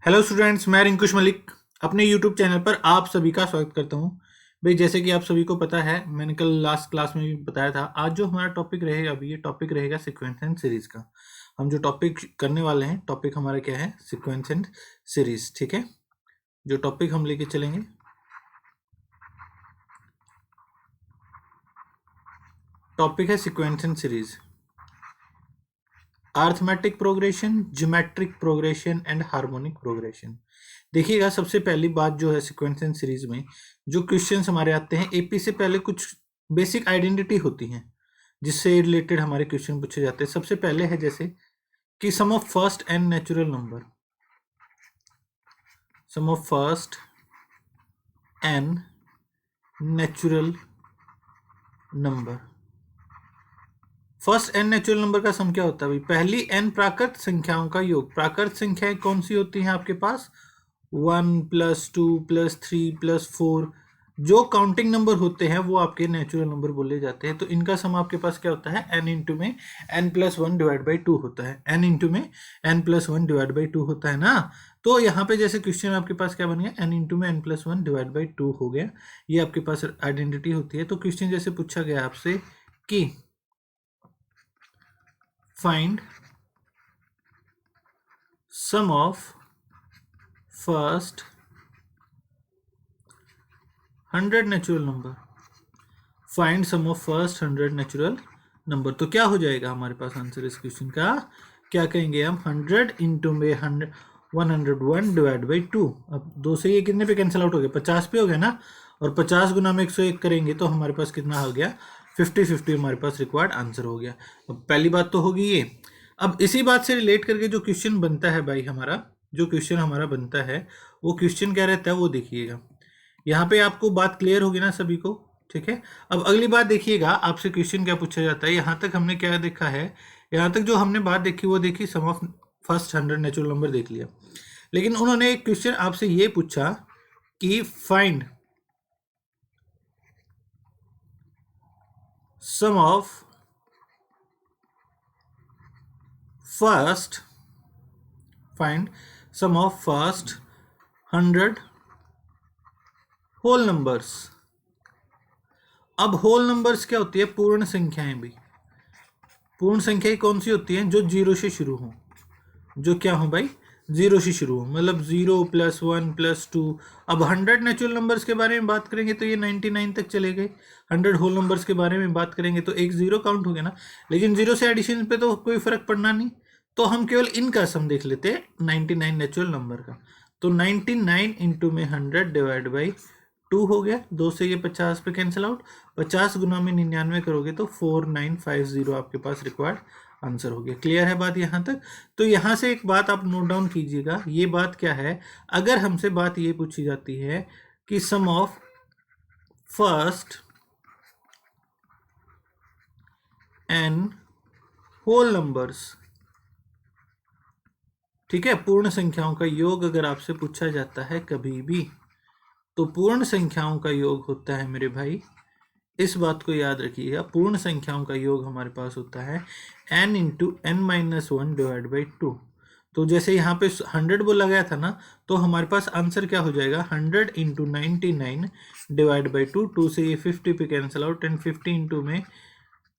Hello students, मैं रिंकुश मलिक अपने YouTube channel पर आप सभी का स्वागत करता हूं। भाई, जैसे कि आप सभी को पता है, मैंने कल लास्ट क्लास में भी बताया था, आज जो हमारा टॉपिक रहेगा अभी, ये टॉपिक रहेगा सीक्वेंस एंड सीरीज का। हम जो टॉपिक करने वाले हैं, टॉपिक हमारा क्या है? Sequence and series. ठीक है, जो टॉपिक हम लेके चलेंगे, टॉपिक है sequence and series, arithmetic progression, geometric progression and harmonic progression. देखिएगा, सबसे पहली बात जो है सीक्वेंस एंड सीरीज में जो क्वेश्चंस हमारे आते हैं, एपी से पहले कुछ बेसिक आइडेंटिटी होती हैं जिससे रिलेटेड हमारे क्वेश्चन पूछे जाते हैं। सबसे पहले है जैसे कि sum of first n natural number, sum of first n natural number. First n natural number का सम क्या होता है भाई? पहली एन प्राकृत संख्याओं का योग। प्राकृत संख्याएं कौन सी होती हैं आपके पास? 1 + 2 + 3 + 4। जो काउंटिंग नंबर होते हैं वो आपके नेचुरल नंबर बोले जाते हैं। तो इनका सम आपके पास क्या होता है? n इंटू में n+1/2 होता है। n इंटू में n+1/2 होता है ना। तो यहाँ पे जैसे क्वेश्चन आपके पास क्या बन गया? n इंटू में n+1/2 हो गया। ये आपके पास आइडेंटिटी होती है। तो क्वेश्चन जैसे पूछा गया आपसे कि find sum of first 100 natural number, find sum of first 100 natural number. तो क्या हो जाएगा हमारे पास आंसर इस क्वेश्चन का? क्या कहेंगे हम? 100 इंटू में 101/2। अब 2 से ये कितने पे कैंसिल आउट हो गया? 50 पे हो गया ना। और 50 गुना में 101 करेंगे तो हमारे पास कितना हो गया? 50/50 हमारे पास रिक्वायर्ड आंसर हो गया। अब पहली बात तो होगी ये। अब इसी बात से रिलेट करके जो क्वेश्चन बनता है भाई हमारा, जो क्वेश्चन हमारा बनता है वो क्वेश्चन क्या रहता है वो देखिएगा। यहाँ पे आपको बात क्लियर होगी ना सभी को? ठीक है। अब अगली बात देखिएगा, आपसे क्वेश्चन क्या पूछा जाता है। यहाँ तक हमने क्या देखा है? यहाँ तक जो हमने बात देखी वो देखी, सम ऑफ फर्स्ट 100 नेचुरल नंबर देख लिया। लेकिन उन्होंने एक क्वेश्चन आपसे ये पूछा कि find sum of first, find sum of first 100 whole numbers. अब होल नंबर्स क्या होती है? पूर्ण संख्याएं भी। पूर्ण संख्याएं कौन सी होती हैं? जो 0 से शुरू हो। जो क्या हो भाई? 0 से शुरू हो, मतलब 0 + 1 + 2। अब 100 नेचुरल नंबर्स के बारे में बात करेंगे तो ये 99 तक चले गए। 100 होल नंबर्स के बारे में बात करेंगे तो एक 0 काउंट हो गया ना। लेकिन 0 से एडिशन पे तो कोई फर्क पड़ना नहीं, तो हम केवल इनका सम देख लेते हैं 99 नेचुरल नंबर का। तो 99 इंटू में 100/2 हो गया। 2 से ये 50 पे कैंसिल आउट। 50 गुना में 99 करोगे तो 4950 आपके पास रिक्वायर्ड आंसर हो गया। क्लियर है बात यहाँ तक? तो यहाँ से एक बात आप नोट डाउन कीजिएगा। ये बात क्या है? अगर हमसे बात ये पूछी जाती है कि sum of first n whole numbers, ठीक है, पूर्ण संख्याओं का योग अगर आपसे पूछा जाता है कभी भी, तो पूर्ण संख्याओं का योग होता है मेरे भाई, इस बात को याद रखिएगा, पूर्ण संख्याओं का योग हमारे पास होता है n इंटू n-1/2। तो जैसे यहाँ पे 100 बोला गया था ना, तो हमारे पास आंसर क्या हो जाएगा? 100 इंटू 99/2। 2 से ये 50 पे कैंसिल आउट, एंड 50 इंटू में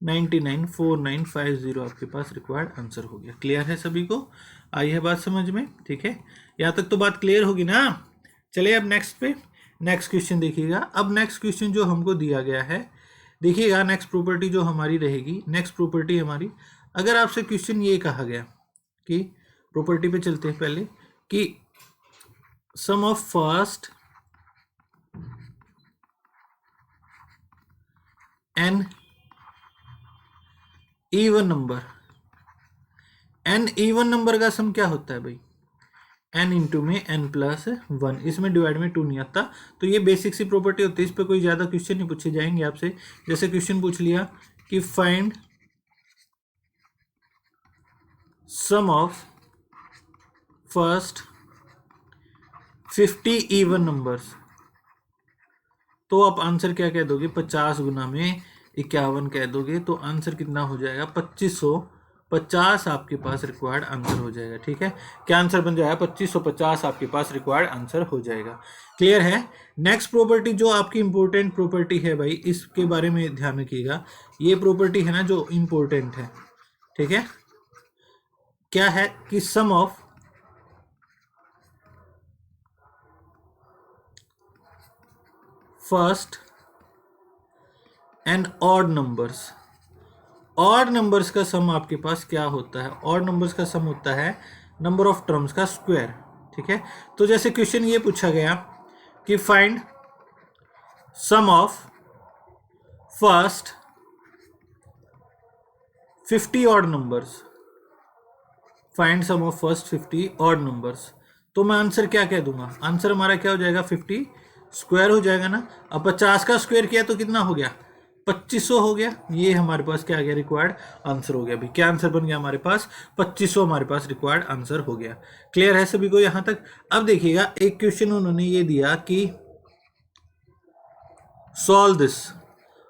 99, 4950 आपके पास रिक्वायर्ड आंसर हो गया। क्लियर है सभी को? आई है बात समझ में? ठीक है, यहाँ तक तो बात क्लियर होगी ना। चलिए अब नेक्स्ट पे, नेक्स्ट क्वेश्चन देखिएगा। अब नेक्स्ट क्वेश्चन जो हमको दिया गया है, देखिएगा नेक्स्ट प्रॉपर्टी जो हमारी रहेगी, नेक्स्ट प्रॉपर्टी हमारी, अगर आपसे क्वेश्चन ये कहा गया कि प्रॉपर्टी पे चलते हैं पहले, कि sum of first n even number, n even number का सम क्या होता है भाई? n इंटू में n+1। इसमें डिवाइड में 2 नहीं आता। तो ये बेसिक सी प्रॉपर्टी होती है, इस पर कोई ज़्यादा क्वेश्चन नहीं पूछे जाएंगे आपसे। जैसे क्वेश्चन पूछ लिया कि find sum of first 50 even numbers, तो आप आंसर क्या कह दोगे? 50 गुना में 51 कह दोगे, तो आंसर कितना हो जाएगा? 2500 2550 आपके पास रिक्वायर्ड आंसर हो जाएगा। ठीक है, क्या आंसर बन जाएगा? 2550 आपके पास रिक्वायर्ड आंसर हो जाएगा। क्लियर है? नेक्स्ट प्रॉपर्टी जो आपकी इंपॉर्टेंट प्रॉपर्टी है भाई, इसके बारे में ध्यान रखिएगा। ये प्रॉपर्टी है ना जो इंपॉर्टेंट है, ठीक है, क्या है कि sum of first n odd numbers, odd numbers का सम आपके पास क्या होता है? ऑड नंबर्स का सम होता है नंबर ऑफ टर्म्स का स्क्वायर। ठीक है, तो जैसे क्वेश्चन ये पूछा गया कि find sum of first 50 odd numbers, find sum of first 50 odd numbers, तो मैं आंसर क्या कह दूंगा? आंसर हमारा क्या हो जाएगा? 50 स्क्वायर हो जाएगा ना। अब 50 का स्क्वायर किया तो कितना हो गया? 2500 हो गया। ये हमारे पास क्या आ गया? रिक्वायर्ड आंसर हो गया। अभी क्या आंसर बन गया हमारे पास? 2500 हमारे पास रिक्वायर्ड आंसर हो गया। क्लियर है सभी को यहां तक? अब देखिएगा, एक क्वेश्चन उन्होंने ये दिया कि सॉल्व दिस,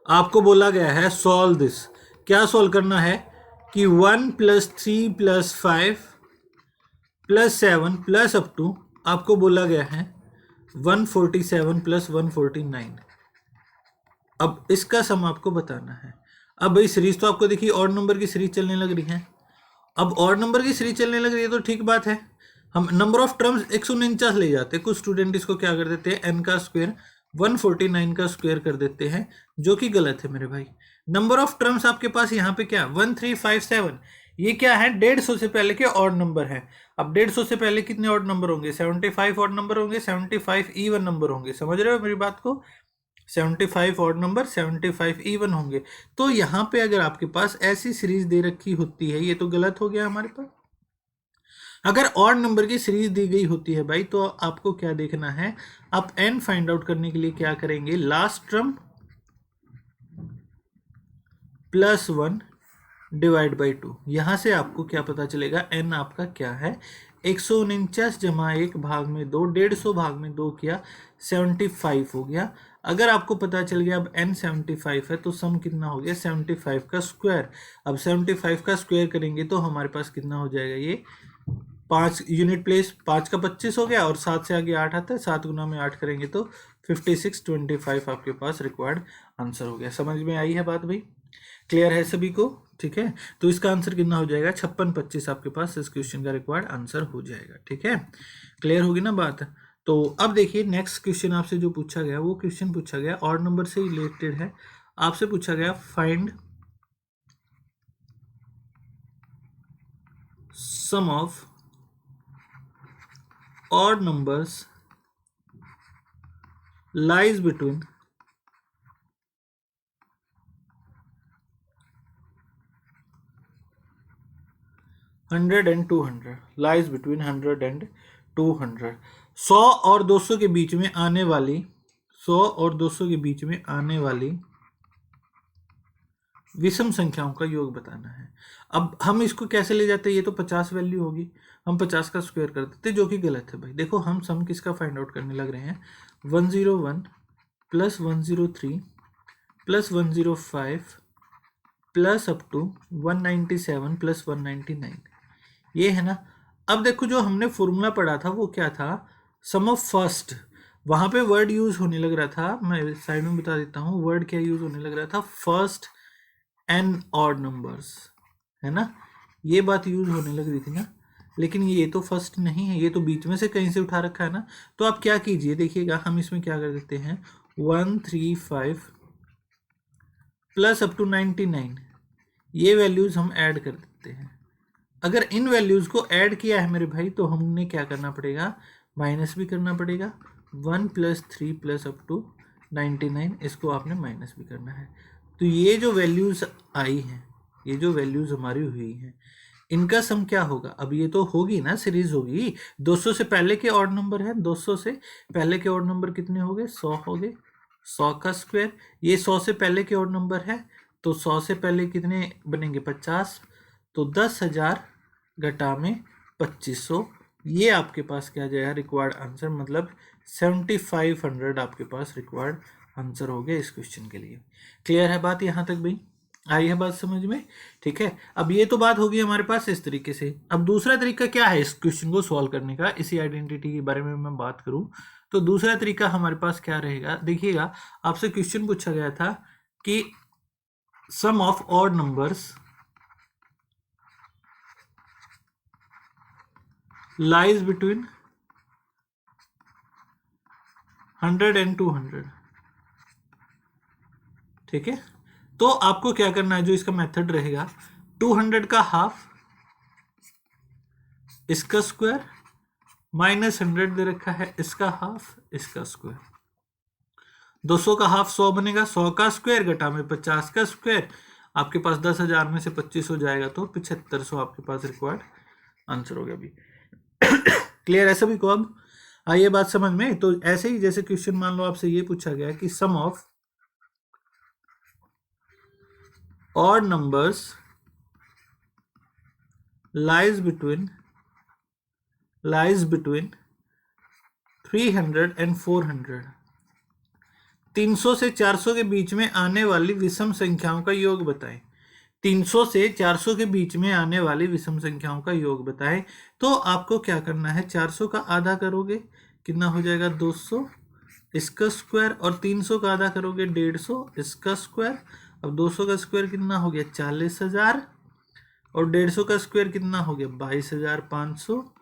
आपको बोला गया है सॉल्व दिस। क्या सॉल्व करना है कि 1 + 3 + 5 + 7 प्लस अप टू, आपको बोला गया है 147 + 149। अब इसका सम आपको बताना है। अब भाई सीरीज तो आपको देखिए ऑड नंबर की सीरीज चलने लग रही है। अब ऑड नंबर की सीरीज चलने लग रही है तो ठीक बात है, हम नंबर ऑफ टर्म्स 149 ले जाते हैं। कुछ स्टूडेंट इसको क्या कर देते हैं? n का स्क्वायर 149 का स्क्वायर कर देते हैं, जो कि गलत है मेरे भाई। नंबर ऑफ टर्म्स आपके पास यहाँ पे क्या? 1357, ये क्या है? 150 से पहले के ऑड नंबर है। अब 150 से पहले कितने ऑड नंबर होंगे? 75 ऑड नंबर होंगे, 75 इवन नंबर होंगे। समझ रहे हो मेरी बात को? 75 ऑड नंबर, 75 इवन होंगे। तो यहाँ पे अगर आपके पास ऐसी सीरीज दे रखी होती है, ये तो गलत हो गया हमारे पास। अगर ऑड नंबर की सीरीज दी गई होती है भाई, तो आपको क्या देखना है? आप n फाइंड आउट करने के लिए क्या करेंगे? Last term +1 divide by 2। यहां से आपको क्या पता चलेगा? n आपका क्या है? 149 जमा 1 भाग में 2, 150 भाग में 2 किया 75 हो गया। अगर आपको पता चल गया अब n 75 है तो सम कितना हो गया? 75 का स्क्वायर। अब 75 का स्क्वायर करेंगे तो हमारे पास कितना हो जाएगा? ये 5 यूनिट प्लेस, 5 का 25 हो गया और 7 से आगे 8 आता है, 7 गुना में 8 करेंगे तो 5625 आपके पास रिक्वायर्ड आंसर हो गया। समझ में आई है बात भाई? क्लियर है सभी को? ठीक है, तो इसका आंसर कितना हो जाएगा? 5625 आपके पास इस क्वेश्चन का रिक्वायर्ड आंसर हो जाएगा। ठीक है, क्लियर होगी ना बात? तो अब देखिए नेक्स्ट क्वेश्चन आपसे जो पूछा गया, वो क्वेश्चन पूछा गया ऑड नंबर से रिलेटेड है। आपसे पूछा गया find sum of odd numbers lies between 100 and 200, lies between 100 and 200। 100 और 200 के बीच में आने वाली, 100 और 200 के बीच में आने वाली विषम संख्याओं का योग बताना है। अब हम इसको कैसे ले जाते हैं? ये तो 50 वैल्यू होगी, हम 50 का स्क्वायर कर देते, जो कि गलत है भाई। देखो हम सम किसका फाइंड आउट करने लग रहे हैं? 101 + 103 + 105 प्लस अप टू 197 + 199, ये है ना। अब देखो जो हमने फॉर्मूला पढ़ा था वो क्या था? सम ऑफ फर्स्ट। वहां पे वर्ड यूज होने लग रहा था, मैं साइड में बता देता हूँ वर्ड क्या यूज होने लग रहा था, फर्स्ट एंड ऑड नंबर्स, है ना। ये बात यूज होने लग रही थी ना, लेकिन ये तो फर्स्ट नहीं है, ये तो बीच में से कहीं से उठा रखा है ना। तो आप क्या कीजिए, देखिएगा हम इसमें क्या कर देते हैं, 135 प्लस अप टू 99, ये वैल्यूज हम ऐड कर देते हैं। अगर इन वैल्यूज को ऐड किया है मेरे भाई, तो हमने क्या करना पड़ेगा? माइनस भी करना पड़ेगा। 1 + 3 प्लस अप टू 99, इसको आपने माइनस भी करना है। तो ये जो वैल्यूज आई हैं, ये जो वैल्यूज हमारी हुई हैं, इनका सम क्या होगा? अब ये तो होगी ना, सीरीज होगी। 200 से पहले के ऑड नंबर है, 200 से पहले के ऑड नंबर कितने हो गए? 100 हो गए, 100 का स्क्वायर। ये 100 से पहले के ऑड नंबर है, तो 100 से पहले कितने बनेंगे? 50, तो 10,000 घटा में 2500, ये आपके पास क्या जाएगा? रिक्वायर्ड आंसर, मतलब 7500 आपके पास रिक्वायर्ड आंसर हो गया इस क्वेश्चन के लिए। क्लियर है बात यहाँ तक भाई? आई है बात समझ में? ठीक है, अब ये तो बात होगी हमारे पास इस तरीके से। अब दूसरा तरीका क्या है इस क्वेश्चन को सॉल्व करने का, इसी आइडेंटिटी के बारे में मैं बात करूं तो दूसरा तरीका हमारे पास क्या रहेगा, देखिएगा आपसे क्वेश्चन पूछा गया था कि sum of odd numbers lies between 100 and 200। ठीक है, तो आपको क्या करना है, जो इसका मेथड रहेगा 200 का हाफ इसका स्क्वायर माइनस 100 दे रखा है इसका हाफ इसका स्क्वायर, 200 का हाफ 100 बनेगा, 100 का स्क्वायर घटा में 50 का स्क्वायर, आपके पास 10,000 में से 25 हो जाएगा तो 7500 आपके पास रिक्वायर्ड आंसर हो गया अभी। क्लियर है सभी को? अब आइए बात समझ में। तो ऐसे ही जैसे क्वेश्चन मान लो आपसे ये पूछा गया कि sum of odd numbers lies between 300 and 400, 300 से 400 के बीच में आने वाली विषम संख्याओं का योग बताएं। 300 से 400 के बीच में आने वाली विषम संख्याओं का योग बताएं। तो आपको क्या करना है, 400 का आधा करोगे कितना हो जाएगा 200 इसका स्क्वायर, और 300 का आधा करोगे 150 इसका स्क्वायर। अब 200 का स्क्वायर कितना हो गया 40,000, और 150 का स्क्वायर कितना हो गया 22,500।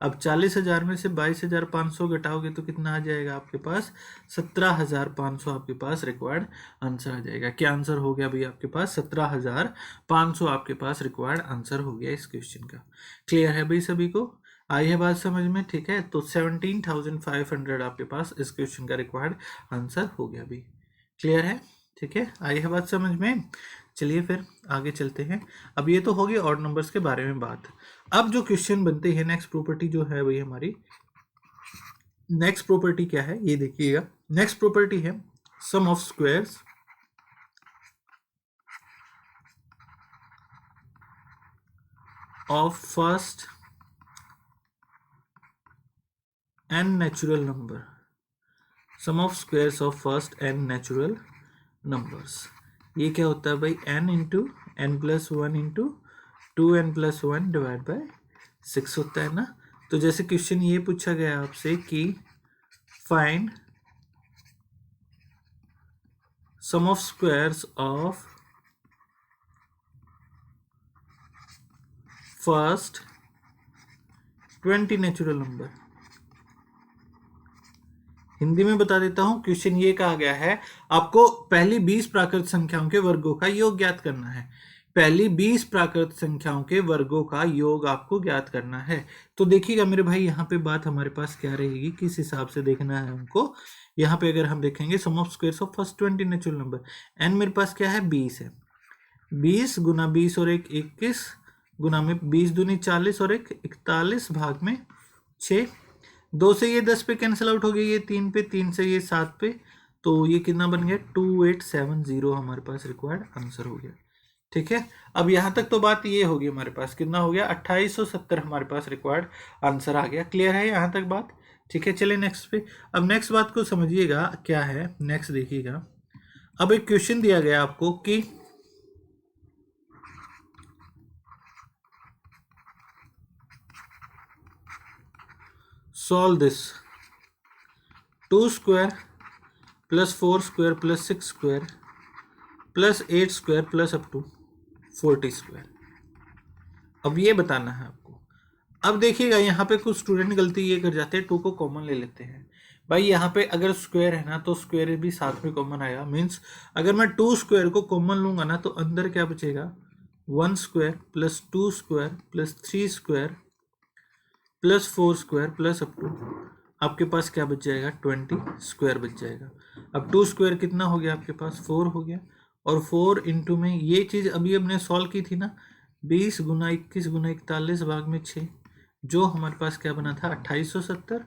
अब 40,000 में से 22,500 घटाओगे तो कितना आ जाएगा आपके पास 17,500 आपके पास रिक्वायर्ड आंसर आ जाएगा। क्या आंसर हो गया भाई आपके पास 17,500 आपके पास रिक्वायर्ड आंसर हो गया इस क्वेश्चन का। क्लियर है भाई सभी को? आई है बात समझ में? ठीक है, तो 17,500 आपके पास इस क्वेश्चन का रिक्वायर्ड आंसर हो गया भाई। क्लियर है? ठीक है, आई है बात समझ में? चलिए फिर आगे चलते हैं। अब ये तो हो गई ऑड नंबर्स के बारे में बात। अब जो क्वेश्चन बनते हैं, नेक्स्ट प्रॉपर्टी जो है वही हमारी नेक्स्ट प्रॉपर्टी क्या है ये देखिएगा। नेक्स्ट प्रॉपर्टी है sum of squares of first n natural number. Sum of squares of first n natural numbers, ये क्या होता है भाई n into n plus one into 2n+1 divide by 6 होता है ना। तो जैसे क्वेश्चन ये पूछा गया आपसे कि find sum of squares of first 20 natural number. Hindi में बता देता हूं, क्वेश्चन ये कहा गया है आपको पहली 20 प्राकृत संख्याओं के वर्गों का योग ज्ञात करना है। पहली 20 प्राकृत संख्याओं के वर्गों का योग आपको ज्ञात करना है। तो देखिएगा मेरे भाई, यहाँ पे बात हमारे पास क्या रहेगी, किस हिसाब से देखना है हमको। यहाँ पे अगर हम देखेंगे sum of squares of first 20 natural number, n मेरे पास क्या है 20 है, 20 गुना 20 और 1 21 गुना में 20 दूनी 40 और 1 41 भाग में 6। 2 से ये 10 पे कैंसिल आउट हो गया, ये 3 पे, 3 से ये 7 पे, तो ये कितना बन गया 2870 हमारे पास रिक्वायर्ड आंसर हो गया। ठीक है, अब यहाँ तक तो बात ये होगी हमारे पास कितना हो गया 2870 हमारे पास रिक्वायर्ड आंसर आ गया। क्लियर है यहाँ तक बात? ठीक है, चलिए नेक्स्ट पे। अब नेक्स्ट बात को समझिएगा क्या है, नेक्स्ट देखिएगा। अब एक क्वेश्चन दिया गया आपको कि solve this 2 square plus 4 square plus 6 square plus 8 square plus up to 40 square। अब ये बताना है आपको। अब देखिएगा यहाँ पे कुछ स्टूडेंट गलती ये कर जाते हैं, 2 को कॉमन ले लेते हैं। भाई यहाँ पे अगर स्क्वायर है ना तो स्क्वायर भी साथ में कॉमन आएगा, मीन्स अगर मैं 2 स्क्वायर को कॉमन लूंगा ना तो अंदर क्या बचेगा 1 square plus 2 square plus 3 square plus 4 square plus up to आपके पास क्या बच जाएगा 20 स्क्वायर बच जाएगा। अब 2 स्क्वायर कितना हो गया आपके पास 4 हो गया, और 4 इंटू में ये चीज़ अभी हमने सॉल्व की थी ना 20 गुना 21 गुना 41 भाग में 6, जो हमारे पास क्या बना था 2870,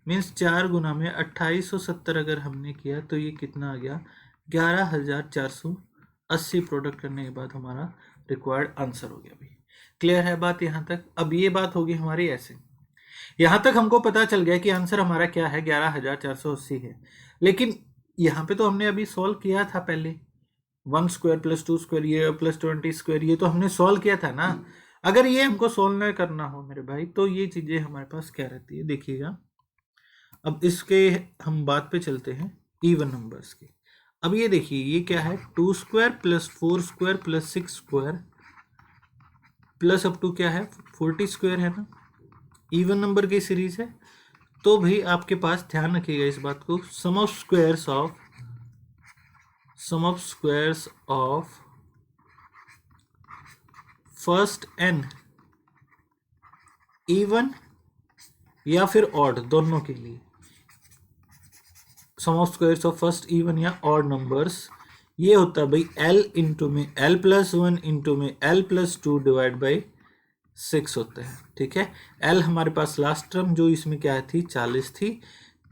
मीन्स 4 गुना में 2870 अगर हमने किया तो ये कितना आ गया 11,480 प्रोडक्ट करने के बाद हमारा रिक्वायर्ड आंसर हो गया भाई। क्लियर है बात यहाँ तक? अब ये बात होगी हमारी ऐसे, यहाँ तक हमको पता चल गया कि आंसर हमारा क्या है 11,480 है, लेकिन यहाँ पे तो हमने अभी सॉल्व किया था पहले 1 स्क्वायर प्लस 2 स्क्वायर ये प्लस 20 स्क्वायर, ये तो हमने सॉल्व किया था ना। अगर ये हमको सॉल्व ना करना हो मेरे भाई तो ये चीजें हमारे पास क्या रहती है, देखिएगा। अब इसके हम बात पे चलते हैं इवन नंबर्स की। अब ये देखिए ये क्या है, 2 square plus 4 square plus 6 square plus up to क्या है 40 स्क्वायर है ना, इवन नंबर की सीरीज है। तो भाई आपके पास ध्यान रखिएगा इस बात को, sum of squares of first n even या फिर ऑड, दोनों के लिए sum of squares of first even या ऑड नंबर्स ये होता है भाई l इंटू में l प्लस 1 इंटू में l प्लस 2 डिवाइड बाई 6 होता है। ठीक है, l हमारे पास लास्ट टर्म जो इसमें क्या थी 40 थी,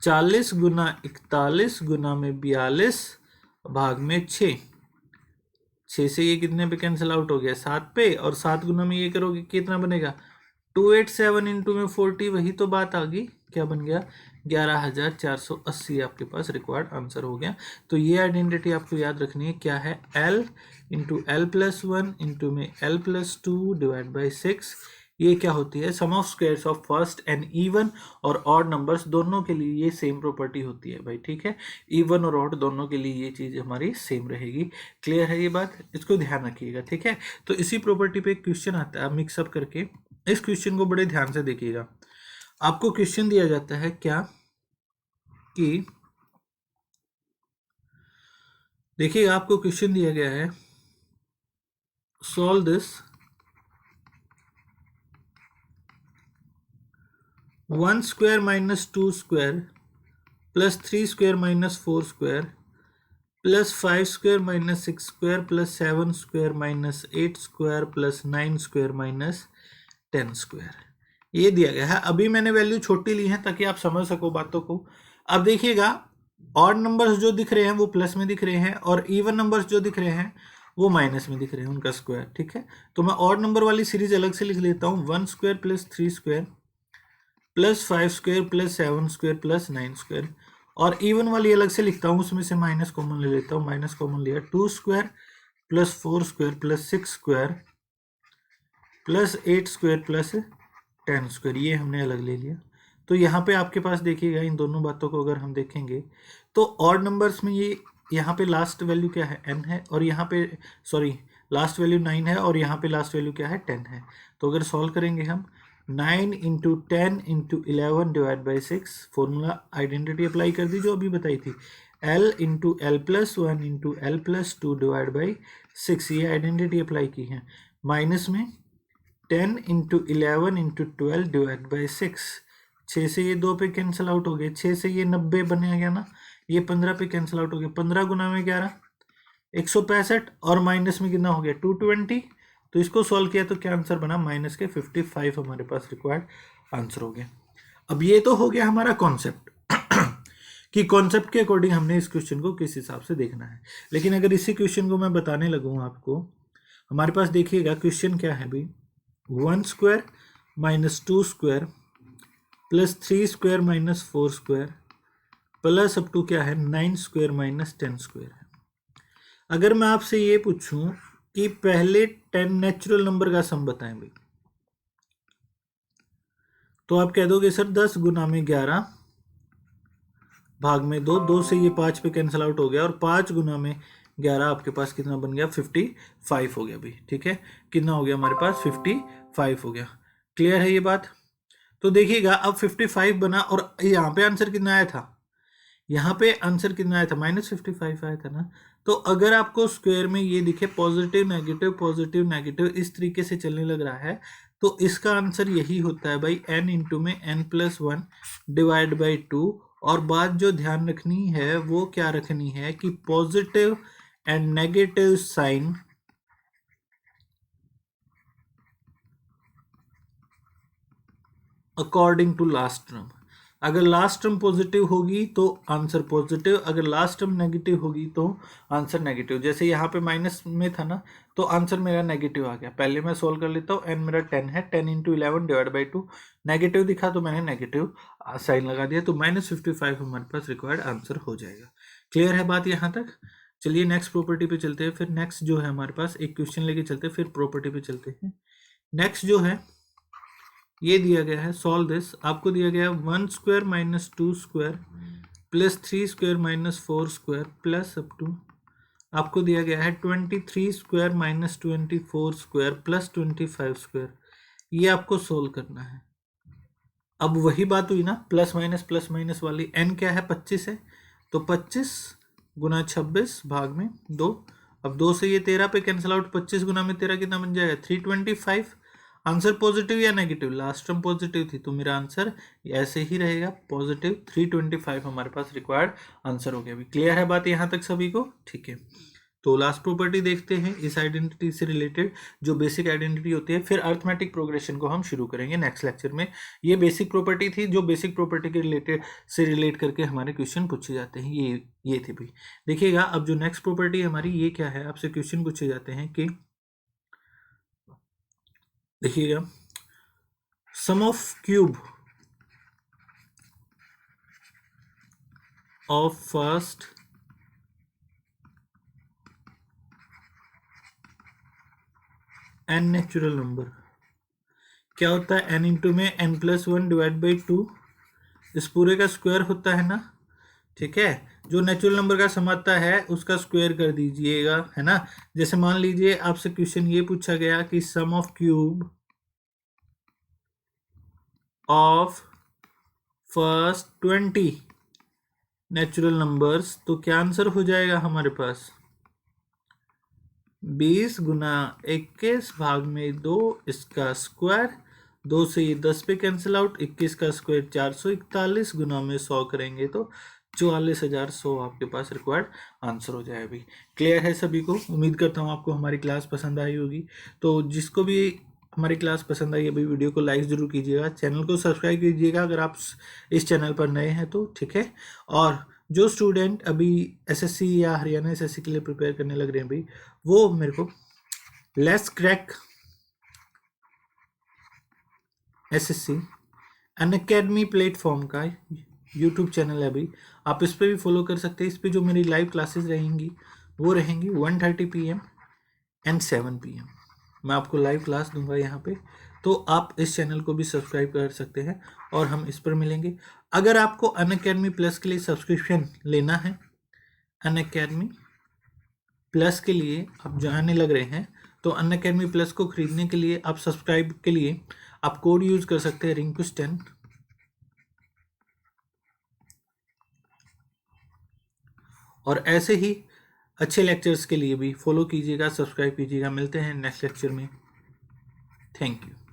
40 गुना 41 गुना में 42 भाग में 6, 6 से ये कितने पे कैंसिल आउट हो गया 7 पे, और 7 गुना में ये करोगे कितना बनेगा 287 इंटू में 40, वही तो बात आ गई, क्या बन गया 11,480 आपके पास रिक्वायर्ड आंसर हो गया। तो ये आइडेंटिटी आपको याद रखनी है, क्या है l into l plus 1 into में l प्लस 2 डिवाइड बाई 6, ये क्या होती है sum of squares of first n even और ऑड नंबर्स दोनों के लिए ये सेम प्रॉपर्टी होती है भाई। ठीक है, इवन और ऑड दोनों के लिए ये चीज़ हमारी सेम रहेगी। क्लियर है ये बात, इसको ध्यान रखिएगा। ठीक है, तो इसी प्रॉपर्टी पे एक क्वेश्चन आता है मिक्सअप करके, इस क्वेश्चन को बड़े ध्यान से देखिएगा। आपको क्वेश्चन दिया जाता है क्या कि देखिए आपको क्वेश्चन दिया गया है solve this 1 square minus 2 square plus 3 square minus 4 square plus 5 square minus 6 square plus 7 square minus 8 square plus 9 square minus 10 square, ये दिया गया है। अभी मैंने वैल्यू छोटी ली है ताकि आप समझ सको बातों को। अब देखिएगा ऑड नंबर्स जो दिख रहे हैं वो प्लस में दिख रहे हैं, और इवन नंबर्स जो दिख रहे हैं वो माइनस में दिख रहे हैं उनका स्क्वायर। ठीक है, तो मैं ऑड नंबर वाली सीरीज अलग से लिख लेता हूँ, 1 square plus 3 square plus 5 square plus 7 square plus 9 square, और इवन वाली अलग से लिखता हूँ, उसमें से माइनस कॉमन ले लेता हूँ, माइनस कॉमन लिया 2 square plus 4 square plus 6 square plus 8 square plus 10 square, ये हमने अलग ले लिया। तो यहाँ पे आपके पास देखिएगा इन दोनों बातों को अगर हम देखेंगे तो ऑड नंबर्स में ये यहाँ पे लास्ट वैल्यू क्या है n है, और यहाँ पे सॉरी लास्ट वैल्यू 9 है, और यहाँ पे लास्ट वैल्यू क्या है 10 है। तो अगर सॉल्व करेंगे हम 9 into 10 into 11 divide by 6, formula identity apply कर दी जो अभी बताई थी, l into l plus 1 into l plus 2 divide by 6, ये आइडेंटिटी अप्लाई की है। माइनस में 10 इंटू 11 इंटू 12 डिवाइड बाई 6, 6 से ये 2 पे कैंसिल आउट हो गए, 6 से ये 90 बने गया ना, ये 15 पे कैंसिल आउट हो गया, 15 गुना में 11 165, और माइनस में कितना हो गया 220। तो इसको सॉल्व किया तो क्या आंसर बना माइनस के 55 हमारे पास रिक्वायर्ड आंसर हो गया। अब ये तो हो गया हमारा कॉन्सेप्ट कि कॉन्सेप्ट के अकॉर्डिंग हमने इस क्वेश्चन को किस हिसाब से देखना है। लेकिन अगर इसी क्वेश्चन को मैं बताने लगूँ आपको, हमारे पास देखिएगा क्वेश्चन क्या है भाई, 1 square minus 2 square plus 3 square minus 4 square plus up to क्या है 9 स्क्वायर माइनस 10 स्क्वायर है। अगर मैं आपसे ये पूछूं कि पहले 10 नेचुरल नंबर का सम बताएं भाई, तो आप कह दोगे सर 10 गुना में 11 भाग में 2, 2 से ये 5 पे कैंसिल आउट हो गया, और 5 गुना में 11 आपके पास कितना बन गया 55 हो गया भाई। ठीक है, कितना हो गया हमारे पास 55 हो गया। क्लियर है ये बात। तो देखिएगा अब 55 बना, और यहाँ पे आंसर कितना आया था, यहाँ पे आंसर कितना आया था -55 आया था ना। तो अगर आपको स्क्वायर में ये दिखे पॉजिटिव नेगेटिव इस तरीके से चलने लग रहा है, तो इसका आंसर यही होता है भाई n इंटू में n+1 डिवाइड बाई 2। और बात जो ध्यान रखनी है वो क्या रखनी है कि positive and negative sign according to last term. अगर लास्ट टर्म पॉजिटिव होगी तो आंसर पॉजिटिव, अगर लास्ट टर्म नेगेटिव होगी तो आंसर नेगेटिव। जैसे यहाँ पे माइनस में था ना, तो आंसर मेरा नेगेटिव आ गया। पहले मैं सोल्व कर लेता हूँ, एन मेरा 10 है, 10 इंटू 11 डिवाइड बाई 2, नेगेटिव दिखा तो मैंने नेगेटिव साइन लगा दिया, तो -55 हमारे पास रिक्वायर्ड आंसर हो जाएगा। क्लियर है बात यहाँ तक। चलिए नेक्स्ट प्रॉपर्टी पे चलते हैं। फिर नेक्स्ट जो है हमारे पास एक क्वेश्चन लेके चलते हैं, फिर प्रॉपर्टी पे चलते हैं। नेक्स्ट जो है ये दिया गया है, सॉल्व दिस। आपको दिया गया है 1 square minus 2 square plus 3 square minus 4 square plus up to आपको दिया गया है 23 square minus 24 square plus 25 square. ये आपको सोल्व करना है। अब वही बात हुई ना, प्लस माइनस वाली। n क्या है, 25 है, तो 25 गुना 26 भाग में 2। अब 2 से ये 13 पे कैंसिल आउट, 25 गुना में 13 कितना बन जाएगा, 325। आंसर पॉजिटिव या नेगेटिव, लास्ट टर्म पॉजिटिव थी तो मेरा आंसर ऐसे ही रहेगा पॉजिटिव। 325 हमारे पास रिक्वायर्ड आंसर हो गया। अभी क्लियर है बात यहाँ तक सभी को? ठीक है, तो लास्ट प्रॉपर्टी देखते हैं इस आइडेंटिटी से रिलेटेड, जो बेसिक आइडेंटिटी होती है। फिर अर्थमेटिक प्रोग्रेशन को हम शुरू करेंगे नेक्स्ट लेक्चर में। ये बेसिक प्रॉपर्टी थी, जो बेसिक प्रॉपर्टी के रिलेट करके हमारे क्वेश्चन पूछे जाते हैं। ये थे भाई। देखिएगा अब जो नेक्स्ट प्रॉपर्टी हमारी, ये क्या है, आपसे क्वेश्चन पूछे जाते हैं कि देखिएगा sum of cube of first n natural number क्या होता है, n इंटू में n+1 डिवाइड बाई 2, इस पूरे का स्क्वायर होता है ना। ठीक है, जो नेचुरल नंबर का सम आता है उसका स्क्वायर कर दीजिएगा, है ना। जैसे मान लीजिए आपसे क्वेश्चन ये पूछा गया कि sum of cube of first 20 natural numbers, तो क्या आंसर हो जाएगा हमारे पास, 20 गुना 21 भाग में 2 इसका स्क्वायर। 2 से ये 10 पे कैंसिल आउट, 21 का स्क्वायर 441 गुना में 100 करेंगे तो 44,100 आपके पास रिक्वायर्ड आंसर हो जाए। अभी क्लियर है सभी को? उम्मीद करता हूँ आपको हमारी क्लास पसंद आई होगी। तो जिसको भी हमारी क्लास पसंद आई, अभी वीडियो को लाइक ज़रूर कीजिएगा, चैनल को सब्सक्राइब कीजिएगा अगर आप इस चैनल पर नए हैं तो। ठीक है, और जो स्टूडेंट अभी एसएससी या हरियाणा एसएससी के लिए प्रिपेयर करने लग रहे हैं भाई, वो मेरे को let's crack SSC Unacademy platform का यूट्यूब चैनल है भाई, आप इस पर भी फॉलो कर सकते हैं। इस पर जो मेरी लाइव क्लासेस रहेंगी वो रहेंगी 1:30 PM एंड 7 PM। मैं आपको लाइव क्लास दूंगा यहाँ पे, तो आप इस चैनल को भी सब्सक्राइब कर सकते हैं और हम इस पर मिलेंगे। अगर आपको अनअकैडमी प्लस के लिए सब्सक्रिप्शन लेना है, अनअकैडमी प्लस के लिए आप जाने लग रहे हैं, तो अनअकैडमी प्लस को खरीदने के लिए आप सब्सक्राइब के लिए आप कोड यूज़ कर सकते हैं रिंकुस10। और ऐसे ही अच्छे लेक्चर्स के लिए भी फॉलो कीजिएगा, सब्सक्राइब कीजिएगा। मिलते हैं नेक्स्ट लेक्चर में। Thank you.